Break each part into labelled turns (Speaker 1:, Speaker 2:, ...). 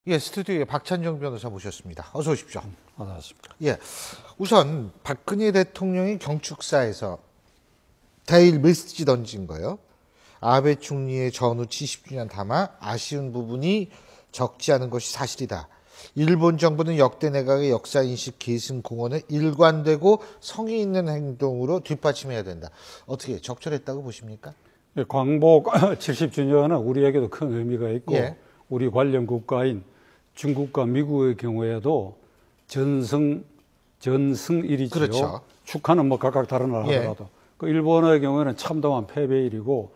Speaker 1: 예, 스튜디오에 박찬정 변호사 모셨습니다. 어서 오십시오.
Speaker 2: 반갑습니다.
Speaker 1: 예, 우선 박근혜 대통령이 경축사에서 대일 메시지 던진 거예요. 아베 총리의 전후 70주년 담아 아쉬운 부분이 적지 않은 것이 사실이다. 일본 정부는 역대 내각의 역사인식 계승 공헌에 일관되고 성의 있는 행동으로 뒷받침해야 된다. 어떻게 적절했다고 보십니까?
Speaker 2: 예, 광복 70주년은 우리에게도 큰 의미가 있고
Speaker 1: 예.
Speaker 2: 우리 관련 국가인 중국과 미국의 경우에도 전승일이지요.
Speaker 1: 그렇죠.
Speaker 2: 축하는 뭐 각각 다른 나라 하더라도 그 일본의 경우에는 참담한 패배일이고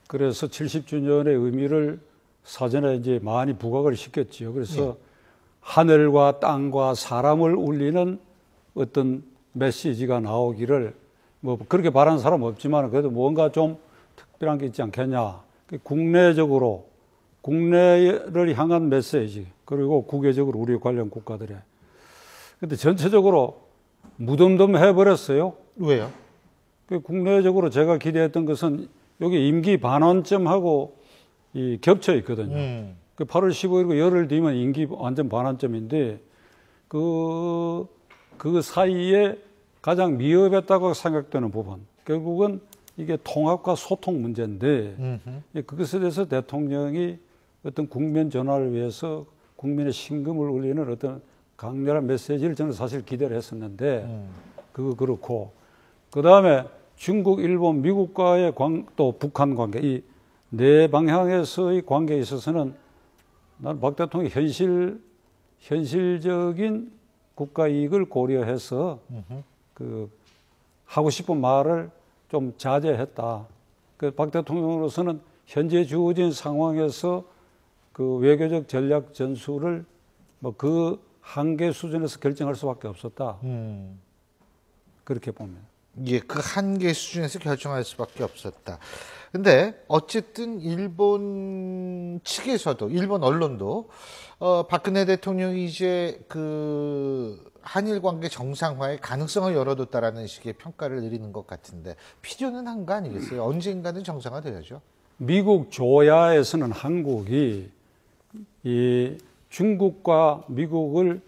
Speaker 2: 그래서 70주년의 의미를 사전에 이제 많이 부각을 시켰지요. 그래서 하늘과 땅과 사람을 울리는 어떤 메시지가 나오기를 뭐 그렇게 바라는 사람은 없지만 그래도 뭔가 좀 특별한 게 있지 않겠냐. 국내적으로 국내를 향한 메시지 그리고 국외적으로 우리 관련 국가들에 근데 전체적으로 무덤덤해버렸어요.
Speaker 1: 왜요?
Speaker 2: 국내적으로 제가 기대했던 것은 여기 임기 반환점하고 이 겹쳐 있거든요. 8월 15일이고 열흘 뒤면 임기 완전 반환점인데 그 사이에 가장 미흡했다고 생각되는 부분 결국은 이게 통합과 소통 문제인데 그것에 대해서 대통령이 어떤 국면 전환을 위해서 국민의 심금을 울리는 어떤 강렬한 메시지를 저는 사실 기대를 했었는데 그거 그렇고 그 다음에 중국, 일본, 미국과의 또 북한 관계 이 네 방향에서의 관계에 있어서는 나는 박 대통령이 현실적인 국가 이익을 고려해서 그 하고 싶은 말을 좀 자제했다. 그 박 대통령으로서는 현재 주어진 상황에서 그 외교적 전략 전술을 뭐 그 한계 수준에서 결정할 수밖에 없었다. 그렇게 보면.
Speaker 1: 예, 그 한계 수준에서 결정할 수밖에 없었다. 근데 어쨌든 일본 측에서도 일본 언론도 박근혜 대통령이 이제 그 한일 관계 정상화의 가능성을 열어뒀다라는 식의 평가를 내리는 것 같은데 필요는 한 거 아니겠어요? 언젠가는 정상화돼야죠.
Speaker 2: 미국 조야에서는 한국이 이 중국과 미국을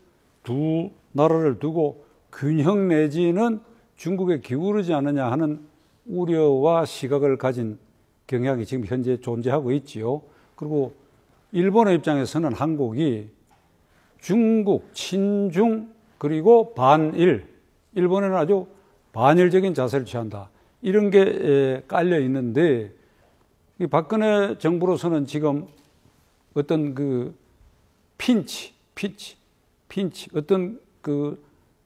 Speaker 2: 두 나라를 두고 균형 내지는 중국에 기울이지 않느냐 하는 우려와 시각을 가진 경향이 지금 현재 존재하고 있지요. 그리고 일본의 입장에서는 한국이 중국, 친중, 그리고 반일, 일본에는 아주 반일적인 자세를 취한다. 이런 게 깔려 있는데 이 박근혜 정부로서는 지금 어떤 그 핀치, 어떤 그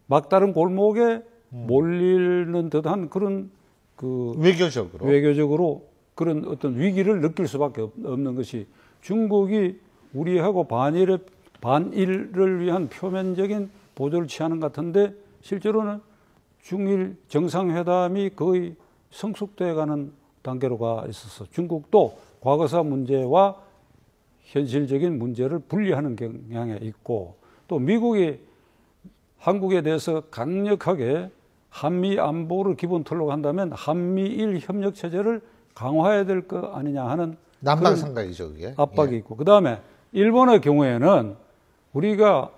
Speaker 2: 막다른 골목에 몰리는 듯한 그런 그 외교적으로 그런 어떤 위기를 느낄 수밖에 없는 것이 중국이 우리하고 반일을 위한 표면적인 보조를 취하는 것 같은데 실제로는 중일 정상회담이 거의 성숙돼 가는 단계로 가 있어서 중국도 과거사 문제와 현실적인 문제를 분리하는 경향에 있고 또 미국이 한국에 대해서 강력하게 한미 안보를 기본 틀로 한다면 한미일 협력 체제를 강화해야 될 거 아니냐 하는
Speaker 1: 남방상각이죠, 그게.
Speaker 2: 압박이 있고 그다음에 일본의 경우에는 우리가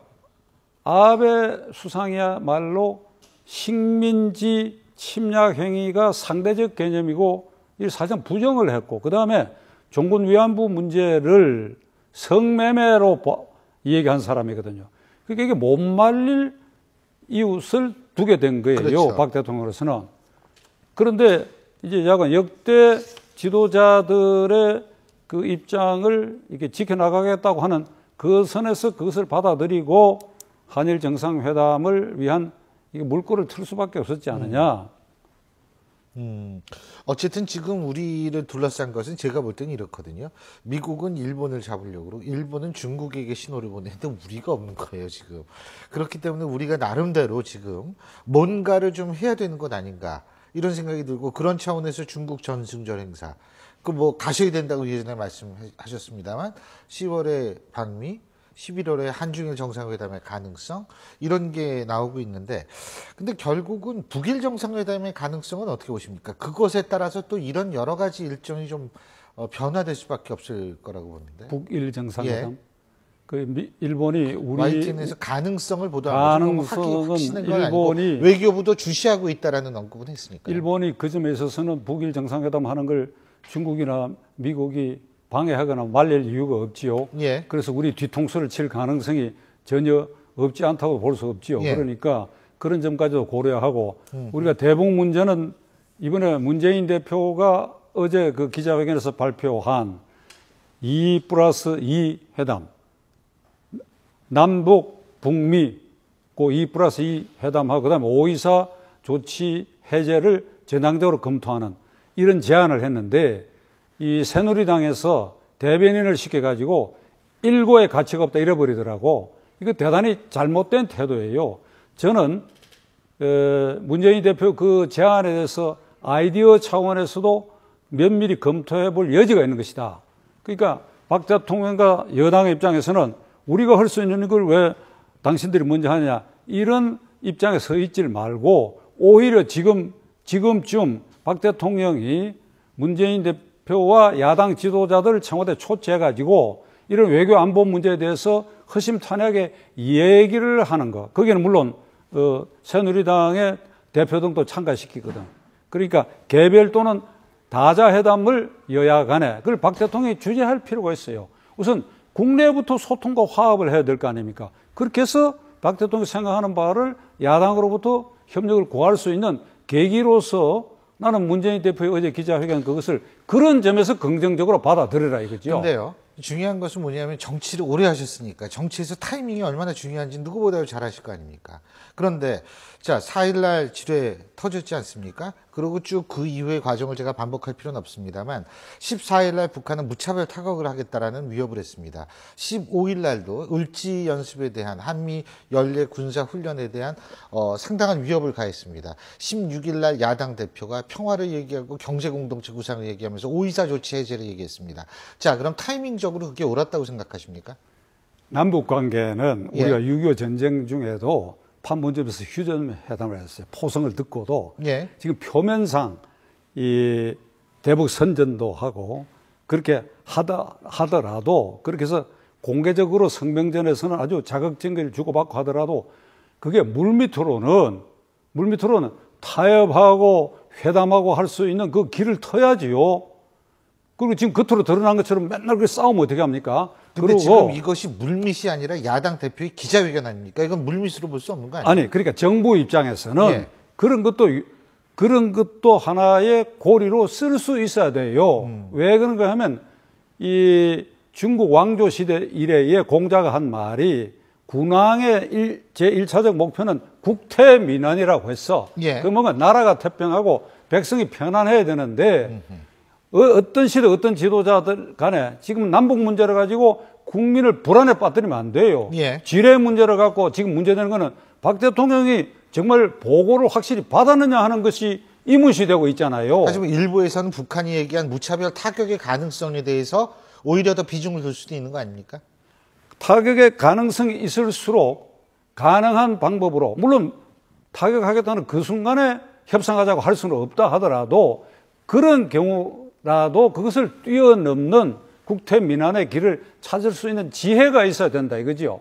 Speaker 2: 아베 수상이야말로 식민지 침략 행위가 상대적 개념이고 이 사실상 부정을 했고 그다음에 종군 위안부 문제를 성매매로 얘기한 사람이거든요. 그러니까 이게 못 말릴 이웃을 두게 된 거예요.
Speaker 1: 그렇죠.
Speaker 2: 박 대통령으로서는. 그런데 이제 약간 역대 지도자들의 그 입장을 이렇게 지켜나가겠다고 하는 그 선에서 그것을 받아들이고 한일 정상회담을 위한 이게 물꼬를 틀 수밖에 없었지 않느냐.
Speaker 1: 어쨌든 지금 우리를 둘러싼 것은 제가 볼 때는 이렇거든요. 미국은 일본을 잡으려고 그러고 일본은 중국에게 신호를 보내는데 우리가 없는 거예요, 지금. 그렇기 때문에 우리가 나름대로 지금 뭔가를 좀 해야 되는 것 아닌가 이런 생각이 들고 그런 차원에서 중국 전승절 행사 그 뭐 가셔야 된다고 예전에 말씀하셨습니다만 10월에 방미 11월에 한중일 정상회담의 가능성 이런 게 나오고 있는데 근데 결국은 북일 정상회담의 가능성은 어떻게 보십니까? 그것에 따라서 또 이런 여러 가지 일정이 좀 변화될 수밖에 없을 거라고 보는데.
Speaker 2: 북일 정상회담? 일본이 우리
Speaker 1: YTN에서 가능성을 보도한 거죠.
Speaker 2: 가능성은
Speaker 1: 건
Speaker 2: 일본이
Speaker 1: 아니고 외교부도 주시하고 있다라는 언급은 했으니까.
Speaker 2: 일본이 그 점에 있어서는 북일 정상회담 하는 걸 중국이나 미국이 방해하거나 말릴 이유가 없지요.
Speaker 1: 예.
Speaker 2: 그래서 우리 뒤통수를 칠 가능성이 전혀 없지 않다고 볼 수 없지요.
Speaker 1: 예.
Speaker 2: 그러니까 그런 점까지도 고려하고 우리가 대북 문제는 이번에 문재인 대표가 어제 그 기자회견에서 발표한 2+2 회담, 남북, 북미, 그 2+2 회담하고 그다음에 5.24 조치 해제를 전향적으로 검토하는 이런 제안을 했는데 이 새누리당에서 대변인을 시켜가지고 일고의 가치가 없다 잃어버리더라고. 이거 대단히 잘못된 태도예요. 저는 문재인 대표 그 제안에 대해서 아이디어 차원에서도 면밀히 검토해 볼 여지가 있는 것이다. 그러니까 박 대통령과 여당의 입장에서는 우리가 할 수 있는 걸 왜 당신들이 먼저 하느냐 이런 입장에 서 있질 말고 오히려 지금쯤 박 대통령이 문재인 대표와 야당 지도자들을 청와대 초청해가지고 이런 외교 안보 문제에 대해서 허심탄회하게 얘기를 하는 것. 거기는 물론 새누리당의 대표 등도 참가시키거든. 그러니까 개별 또는 다자회담을 여야 간에 그걸 박 대통령이 주재할 필요가 있어요. 우선 국내부터 소통과 화합을 해야 될 거 아닙니까? 그렇게 해서 박 대통령이 생각하는 바를 야당으로부터 협력을 구할 수 있는 계기로서 나는 문재인 대표의 어제 기자회견 그것을 그런 점에서 긍정적으로 받아들여라 이거죠.
Speaker 1: 그런데요. 중요한 것은 뭐냐면 정치를 오래 하셨으니까 정치에서 타이밍이 얼마나 중요한지 누구보다도 잘 아실 거 아닙니까? 그런데 자 4일날 지뢰 터졌지 않습니까? 그리고 쭉 그 이후의 과정을 제가 반복할 필요는 없습니다만 14일날 북한은 무차별 타격을 하겠다라는 위협을 했습니다. 15일날도 을지 연습에 대한 한미 연례 군사 훈련에 대한 상당한 위협을 가했습니다. 16일날 야당 대표가 평화를 얘기하고 경제 공동체 구상을 얘기하면서 5.24 조치 해제를 얘기했습니다. 자 그럼 타이밍적으로 그게 옳았다고 생각하십니까?
Speaker 2: 남북 관계는
Speaker 1: 예.
Speaker 2: 우리가 6.25 전쟁 중에도 판문점에서 휴전 회담을 했어요. 포성을 듣고도
Speaker 1: 예.
Speaker 2: 지금 표면상 이 대북 선전도 하고 그렇게 하더라도 그렇게 해서 공개적으로 성명전에서는 아주 자극적인 걸 주고받고 하더라도 그게 물밑으로는 타협하고 회담하고 할 수 있는 그 길을 터야지요. 그리고 지금 겉으로 드러난 것처럼 맨날 그 싸우면 어떻게 합니까?
Speaker 1: 근데 지금 이것이 물밑이 아니라 야당 대표의 기자회견 아닙니까? 이건 물밑으로 볼 수 없는 거 아니에요?
Speaker 2: 아니, 그러니까 정부 입장에서는
Speaker 1: 예.
Speaker 2: 그런 것도 하나의 고리로 쓸 수 있어야 돼요. 왜 그런가 하면 이 중국 왕조 시대 이래에 공자가 한 말이 군왕의 제1차적 목표는 국태민안이라고 했어.
Speaker 1: 예.
Speaker 2: 그 뭔가 나라가 태평하고 백성이 편안해야 되는데 어떤 시대 어떤 지도자들 간에 지금 남북 문제를 가지고 국민을 불안에 빠뜨리면 안 돼요.
Speaker 1: 예.
Speaker 2: 지뢰 문제를 갖고 지금 문제되는 거는 박 대통령이 정말 보고를 확실히 받았느냐 하는 것이 이문시 되고 있잖아요.
Speaker 1: 하지만 일부에서는 북한이 얘기한 무차별 타격의 가능성에 대해서 오히려 더 비중을 둘 수도 있는 거 아닙니까?
Speaker 2: 타격의 가능성이 있을수록 가능한 방법으로 물론 타격하겠다는 그 순간에 협상하자고 할 수는 없다 하더라도 그런 경우라도 그것을 뛰어넘는 국태민안의 길을 찾을 수 있는 지혜가 있어야 된다 이거지요.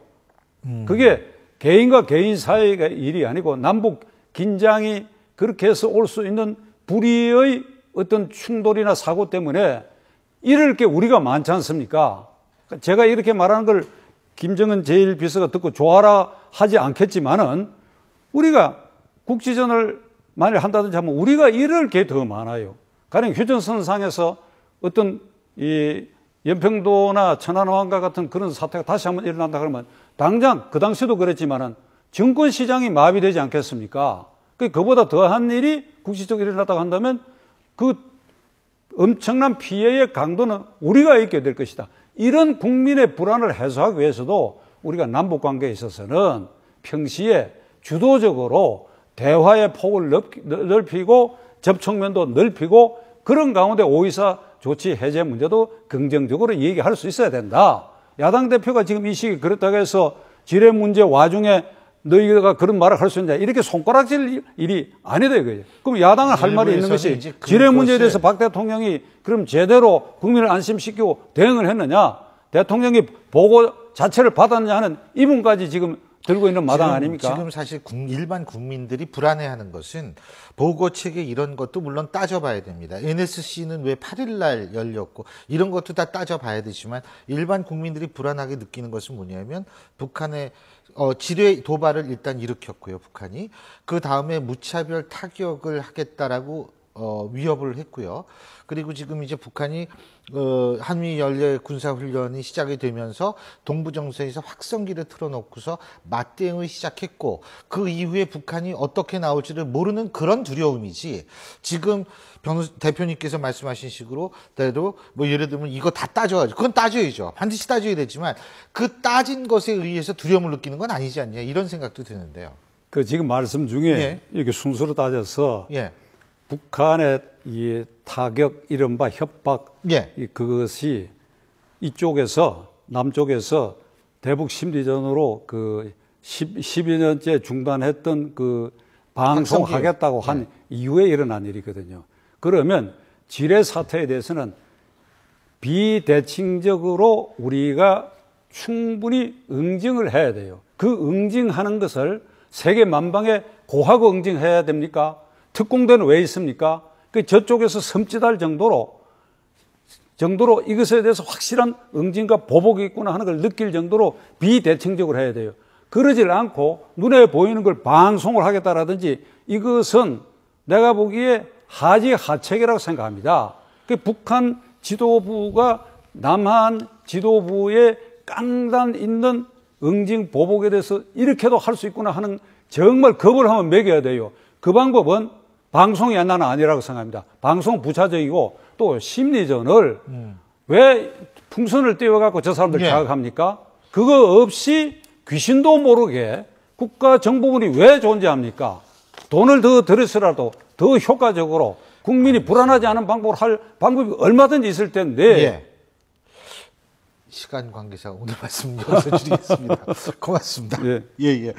Speaker 2: 그게 개인과 개인 사이의 일이 아니고 남북 긴장이 그렇게 해서 올 수 있는 불의의 어떤 충돌이나 사고 때문에 이럴 게 우리가 많지 않습니까? 제가 이렇게 말하는 걸 김정은 제1비서가 듣고 좋아라 하지 않겠지만은 우리가 국지전을 만일 한다든지 하면 우리가 이럴 게 더 많아요. 가령 휴전선상에서 어떤 이 연평도나 천안함과 같은 그런 사태가 다시 한번 일어난다 그러면 당장 그 당시도 그랬지만은 증권 시장이 마비되지 않겠습니까? 그보다 더한 일이 국지적으로 일어났다고 한다면 그 엄청난 피해의 강도는 우리가 입게 될 것이다. 이런 국민의 불안을 해소하기 위해서도 우리가 남북관계에 있어서는 평시에 주도적으로 대화의 폭을 넓히고 접촉면도 넓히고 그런 가운데 5.24 조치 해제 문제도 긍정적으로 얘기할 수 있어야 된다. 야당 대표가 지금 이 시기에 그렇다고 해서 지뢰 문제 와중에 너희가 그런 말을 할 수 있냐 이렇게 손가락질 일이 아니다 이거예요. 그럼 야당은 할 말이 있는 것이 지뢰 문제에 대해서 박 대통령이 그럼 제대로 국민을 안심시키고 대응을 했느냐. 대통령이 보고 자체를 받았냐 하는 이문까지 지금 들고 있는 마당 아닙니까?
Speaker 1: 지금 사실 일반 국민들이 불안해하는 것은 보고 체계 이런 것도 물론 따져봐야 됩니다. NSC는 왜 8일 날 열렸고 이런 것도 다 따져봐야 되지만 일반 국민들이 불안하게 느끼는 것은 뭐냐면 북한의 지뢰 도발을 일단 일으켰고요, 북한이. 그 다음에 무차별 타격을 하겠다라고 위협을 했고요. 그리고 지금 이제 북한이 한미 연례 군사훈련이 시작이 되면서 동부정세에서 확성기를 틀어놓고서 맞대응을 시작했고 그 이후에 북한이 어떻게 나올지를 모르는 그런 두려움이지 지금 대표님께서 말씀하신 식으로 대로 뭐 예를 들면 이거 다 따져가지고 그건 따져야죠. 반드시 따져야 되지만 그 따진 것에 의해서 두려움을 느끼는 건 아니지 않냐 이런 생각도 드는데요.
Speaker 2: 그 지금 말씀 중에
Speaker 1: 예.
Speaker 2: 이렇게 순서로 따져서
Speaker 1: 예.
Speaker 2: 북한의 이 타격, 이른바 협박,
Speaker 1: 예.
Speaker 2: 그것이 이쪽에서, 남쪽에서 대북 심리전으로 그 12 년째 중단했던 그 방송하겠다고 한 이후에 일어난 일이거든요. 그러면 지뢰 사태에 대해서는 비대칭적으로 우리가 충분히 응징을 해야 돼요. 그 응징하는 것을 세계 만방에 고하고 응징해야 됩니까? 특공대는 왜 있습니까? 그 저쪽에서 섬찟할 정도로 이것에 대해서 확실한 응징과 보복이 있구나 하는 걸 느낄 정도로 비대칭적으로 해야 돼요. 그러질 않고 눈에 보이는 걸 방송을 하겠다라든지 이것은 내가 보기에 하지하책이라고 생각합니다. 그 북한 지도부가 남한 지도부의 깡단 있는 응징 보복에 대해서 이렇게도 할 수 있구나 하는 정말 겁을 한번 먹여야 돼요. 그 방법은 방송이 나는 아니라고 생각합니다. 방송 부차적이고 또 심리전을 왜 풍선을 띄워갖고 저 사람들 자극합니까? 그거 없이 귀신도 모르게 국가정보원이 왜 존재합니까? 돈을 더 들여서라도 더 효과적으로 국민이 불안하지 않은 방법을 할 방법이 얼마든지 있을 텐데.
Speaker 1: 예. 시간 관계상 오늘 말씀 여기서 드리겠습니다. 고맙습니다.
Speaker 2: 예.
Speaker 1: 예.